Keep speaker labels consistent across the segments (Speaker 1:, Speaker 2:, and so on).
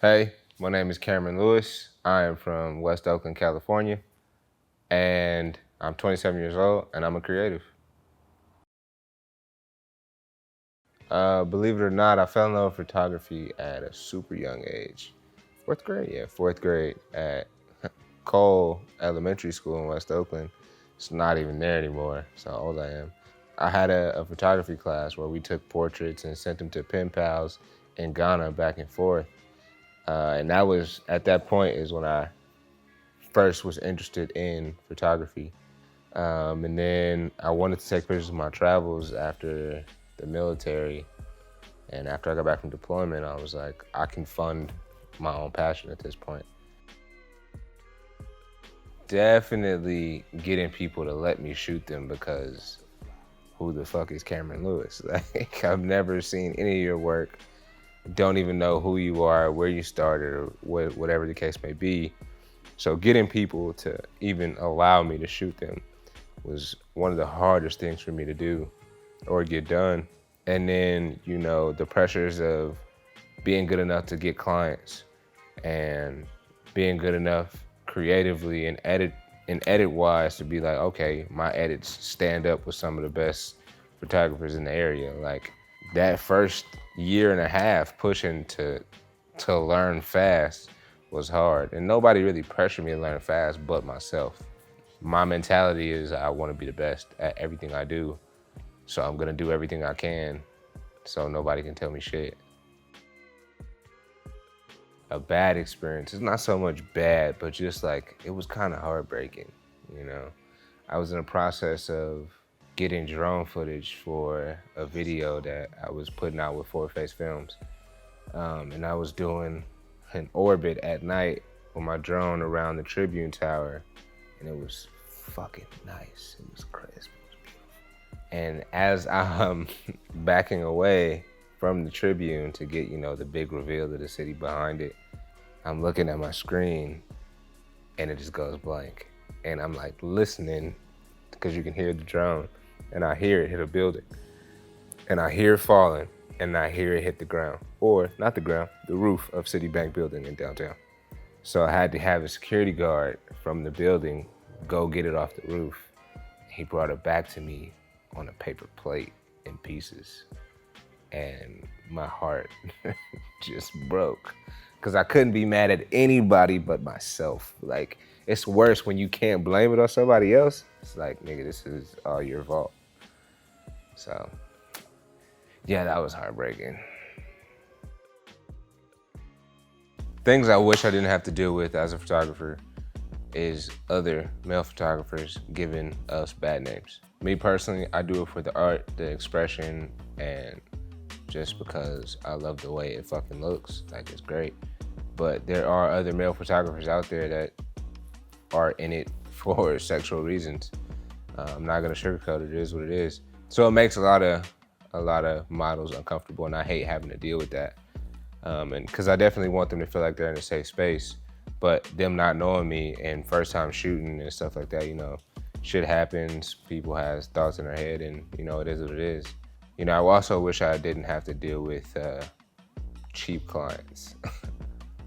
Speaker 1: Hey, my name is Kamrin Lewis. I am from West Oakland, California, and I'm 27 years old, and I'm a creative. Believe it or not, I fell in love with photography at a super young age. Fourth grade, yeah, fourth grade at Cole Elementary School in West Oakland. It's not even there anymore, that's how old I am. I had a photography class where we took portraits and sent them to pen pals in Ghana back and forth. And that was, at that point, is when I first was interested in photography. And then I wanted to take pictures of my travels after the military. And after I got back from deployment, I was like, I can fund my own passion at this point. Definitely getting people to let me shoot them, because who the fuck is Kamrin Lewis? Like, I've never seen any of your work. Don't even know who you are, where you started, or whatever the case may be. So getting people to even allow me to shoot them was one of the hardest things for me to do or get done. And then, the pressures of being good enough to get clients and being good enough creatively and edit wise to be like, okay, my edits stand up with some of the best photographers in the area. Like, that first year and a half pushing to learn fast was hard. And nobody really pressured me to learn fast but myself. My mentality is I want to be the best at everything I do. So I'm going to do everything I can so nobody can tell me shit. A bad experience, it's not so much bad, but just like, it was kind of heartbreaking, I was in the process of getting drone footage for a video that I was putting out with Four Face Films. And I was doing an orbit at night with my drone around the Tribune Tower, and it was fucking nice. It was crisp, it was beautiful. And as I'm backing away from the Tribune to get, the big reveal of the city behind it, I'm looking at my screen and it just goes blank. And I'm like listening, because you can hear the drone, and I hear it hit a building, and I hear it falling, and I hear it hit the ground, or not the ground, the roof of Citibank building in downtown. So I had to have a security guard from the building go get it off the roof. He brought it back to me on a paper plate in pieces. And my heart just broke, because I couldn't be mad at anybody but myself. Like, it's worse when you can't blame it on somebody else. It's like, nigga, this is all your fault. So, yeah, that was heartbreaking. Things I wish I didn't have to deal with as a photographer is other male photographers giving us bad names. Me personally, I do it for the art, the expression, and just because I love the way it fucking looks. Like, it's great. But there are other male photographers out there that are in it for sexual reasons. I'm not gonna sugarcoat it. It is what it is. So it makes a lot of models uncomfortable, and I hate having to deal with that. And because I definitely want them to feel like they're in a safe space, but them not knowing me and first time shooting and stuff like that, shit happens. People has thoughts in their head, and it is what it is. I also wish I didn't have to deal with cheap clients.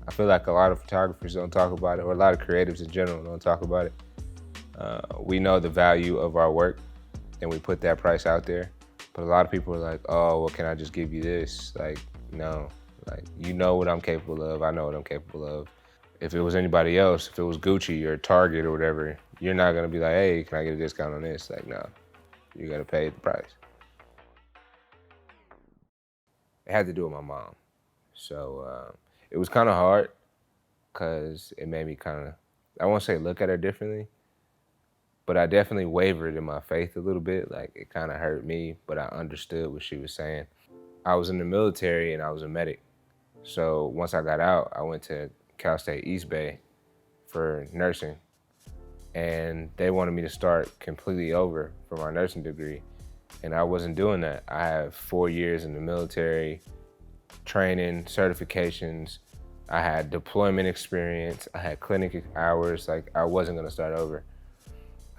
Speaker 1: I feel like a lot of photographers don't talk about it, or a lot of creatives in general don't talk about it. We know the value of our work, and we put that price out there. But a lot of people are like, oh, well, can I just give you this? Like, no. Like, you know what I'm capable of. I know what I'm capable of. If it was anybody else, if it was Gucci or Target or whatever, you're not gonna be like, hey, can I get a discount on this? Like, no, you gotta pay the price. It had to do with my mom. So it was kind of hard, because it made me kind of, I won't say look at her differently, but I definitely wavered in my faith a little bit. Like, it kind of hurt me, but I understood what she was saying. I was in the military and I was a medic. So once I got out, I went to Cal State East Bay for nursing. And they wanted me to start completely over for my nursing degree. And I wasn't doing that. I have 4 years in the military, training, certifications. I had deployment experience. I had clinic hours. Like, I wasn't gonna start over.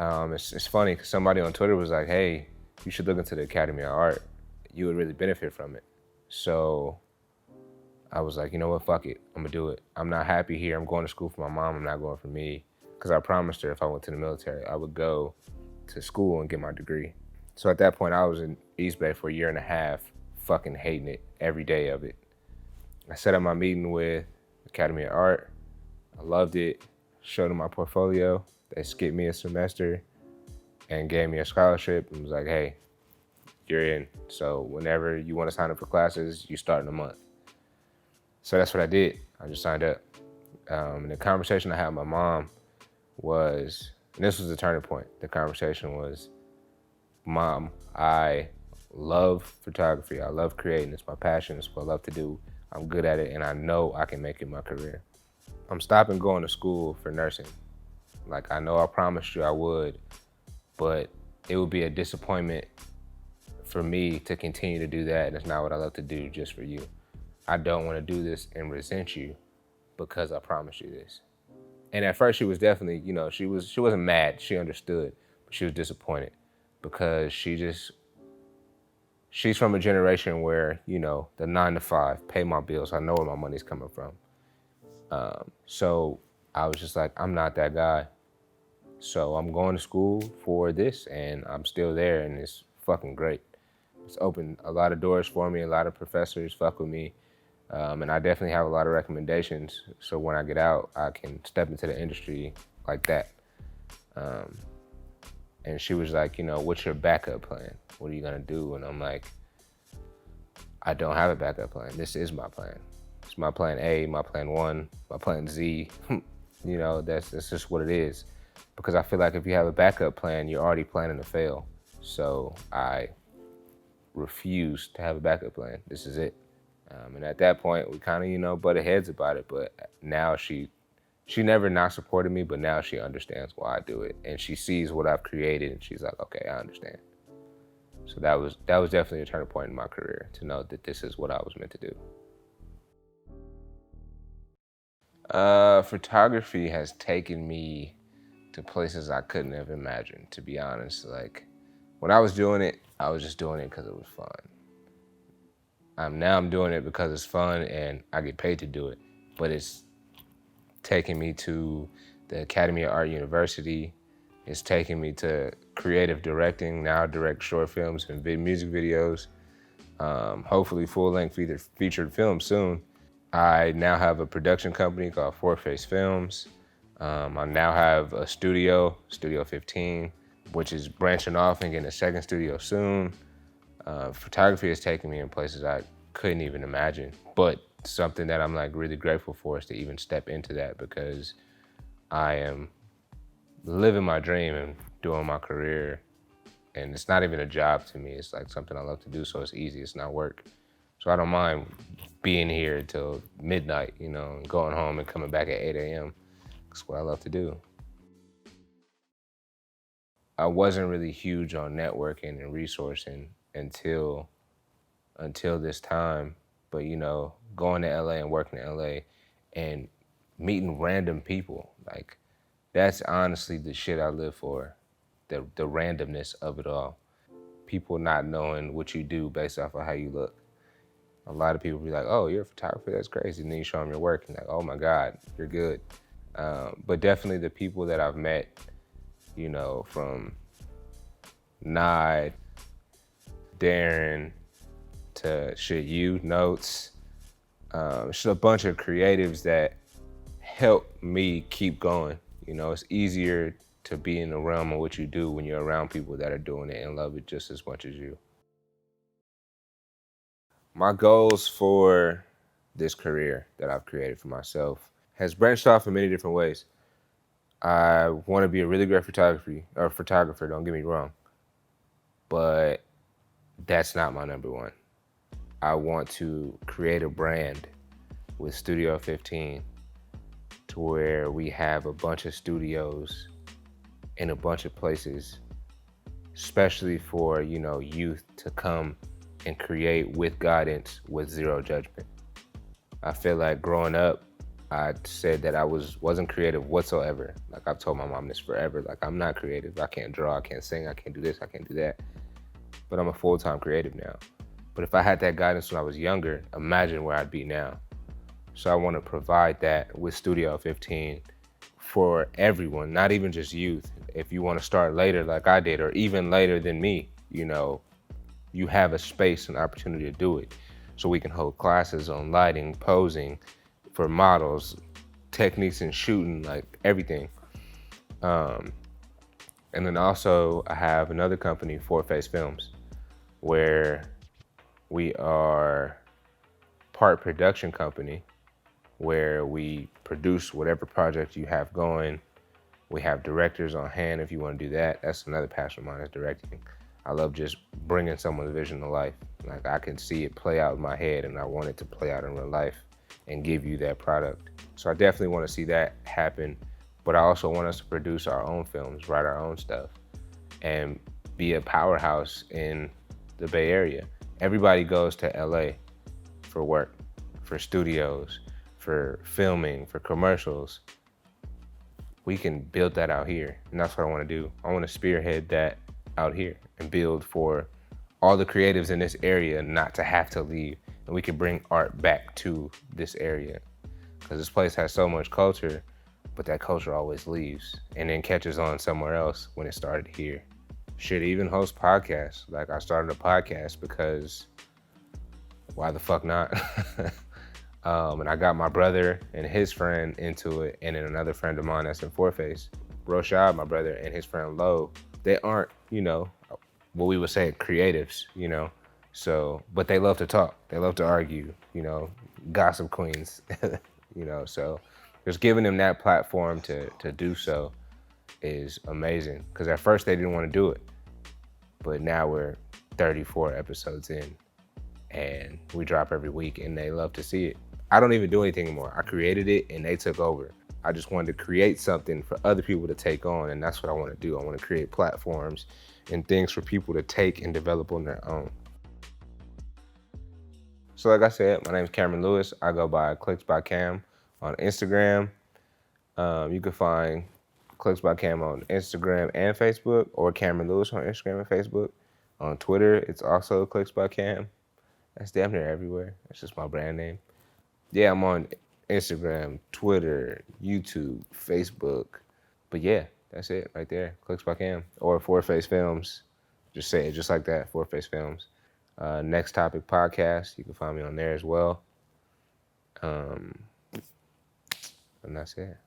Speaker 1: It's funny, because somebody on Twitter was like, hey, you should look into the Academy of Art. You would really benefit from it. So I was like, you know what, fuck it, I'm gonna do it. I'm not happy here. I'm going to school for my mom. I'm not going for me. Because I promised her if I went to the military, I would go to school and get my degree. So at that point, I was in East Bay for a year and a half, fucking hating it every day of it. I set up my meeting with Academy of Art. I loved it. Showed them my portfolio. They skipped me a semester and gave me a scholarship and was like, hey, you're in. So whenever you want to sign up for classes, you start in a month. So that's what I did. I just signed up. And the conversation I had with my mom was, and this was the turning point. The conversation was, Mom, I love photography. I love creating. It's my passion. It's what I love to do. I'm good at it, and I know I can make it my career. I'm stopping going to school for nursing. Like, I know I promised you I would, but it would be a disappointment for me to continue to do that, and it's not what I love to do just for you. I don't want to do this and resent you because I promised you this. And at first she was definitely, she wasn't mad. She understood, but she was disappointed because she's from a generation where, the 9 to 5, pay my bills. I know where my money's coming from. So I was just like, I'm not that guy. So I'm going to school for this and I'm still there and it's fucking great. It's opened a lot of doors for me. A lot of professors fuck with me. And I definitely have a lot of recommendations. So when I get out, I can step into the industry like that. And she was like, what's your backup plan? What are you gonna do? And I'm like, I don't have a backup plan. This is my plan. It's my plan A, my plan 1, my plan Z. That's just what it is. Because I feel like if you have a backup plan, you're already planning to fail. So I refuse to have a backup plan. This is it. And at that point, we kind of, butted heads about it. But now she never not supported me, but now she understands why I do it. And she sees what I've created and she's like, okay, I understand. So that was definitely a turning point in my career to know that this is what I was meant to do. Photography has taken me to places I couldn't have imagined, to be honest. Like, when I was doing it, I was just doing it because it was fun. Now I'm doing it because it's fun and I get paid to do it. But it's taking me to the Academy of Art University. It's taking me to creative directing. Now I direct short films and music videos. Hopefully full-length featured films soon. I now have a production company called Face Films. I now have a Studio 15, which is branching off and getting a second studio soon. Photography has taken me in places I couldn't even imagine, but something that I'm like really grateful for is to even step into that because I am living my dream and doing my career. And it's not even a job to me. It's like something I love to do, so it's easy. It's not work. So I don't mind being here till midnight, and going home and coming back at 8 a.m. That's what I love to do. I wasn't really huge on networking and resourcing until this time. But, going to LA and working in LA and meeting random people, like, that's honestly the shit I live for, the randomness of it all. People not knowing what you do based off of how you look. A lot of people be like, oh, you're a photographer, that's crazy. And then you show them your work and like, oh my God, you're good. But definitely the people that I've met, from Nod, Darren, to Notes, just a bunch of creatives that help me keep going. It's easier to be in the realm of what you do when you're around people that are doing it and love it just as much as you. My goals for this career that I've created for myself has branched off in many different ways. I want to be a really great photographer, don't get me wrong, but that's not my number one. I want to create a brand with Studio 15 to where we have a bunch of studios in a bunch of places, especially for, youth to come and create with guidance, with zero judgment. I feel like growing up, I said that I wasn't creative whatsoever. Like, I've told my mom this forever. Like, I'm not creative. I can't draw, I can't sing, I can't do this, I can't do that. But I'm a full-time creative now. But if I had that guidance when I was younger, imagine where I'd be now. So I want to provide that with Studio 15 for everyone, not even just youth. If you want to start later like I did, or even later than me, you know, you have a space and opportunity to do it. So we can hold classes on lighting, posing for models, techniques in shooting, like everything. And then also I have another company, Four Face Films, where we are part production company, where we produce whatever project you have going. We have directors on hand if you want to do that. That's another passion of mine, is directing. I love just bringing someone's vision to life. Like, I can see it play out in my head, and I want it to play out in real life and give you that product. So I definitely want to see that happen, but I also want us to produce our own films, write our own stuff, and be a powerhouse in the Bay Area. Everybody goes to LA for work, for studios, for filming, for commercials. We can build that out here, and that's what I want to do. I want to spearhead that out here and build for all the creatives in this area not to have to leave, and we can bring art back to this area, because this place has so much culture, but that culture always leaves and then catches on somewhere else when it started here. Shit, even host podcasts. Like, I started a podcast because why the fuck not? And I got my brother and his friend into it, and then another friend of mine that's in Four Face, Roshad, my brother, and his friend Lo. They aren't, you know, what we would say creatives, you know. So, but they love to talk. They love to argue, you know, gossip queens, you know. So just giving them that platform to do so is amazing. Because at first they didn't want to do it, but now we're 34 episodes in, and we drop every week, and they love to see it. I don't even do anything anymore. I created it, and they took over. I just wanted to create something for other people to take on, and that's what I want to do. I want to create platforms and things for people to take and develop on their own. So like I said, my name is Kamrin Lewis. I go by Clicks by Cam on Instagram. You can find Clicks by Cam on Instagram and Facebook, or Kamrin Lewis on Instagram and Facebook. On Twitter, it's also Clicks by Cam. That's damn near everywhere. That's just my brand name. Yeah, I'm on Instagram, Twitter, YouTube, Facebook. But yeah, that's it right there. Clicks by Cam. Or Four Face Films. Just say it just like that, Four Face Films. Next Topic Podcast. You can find me on there as well. And that's it.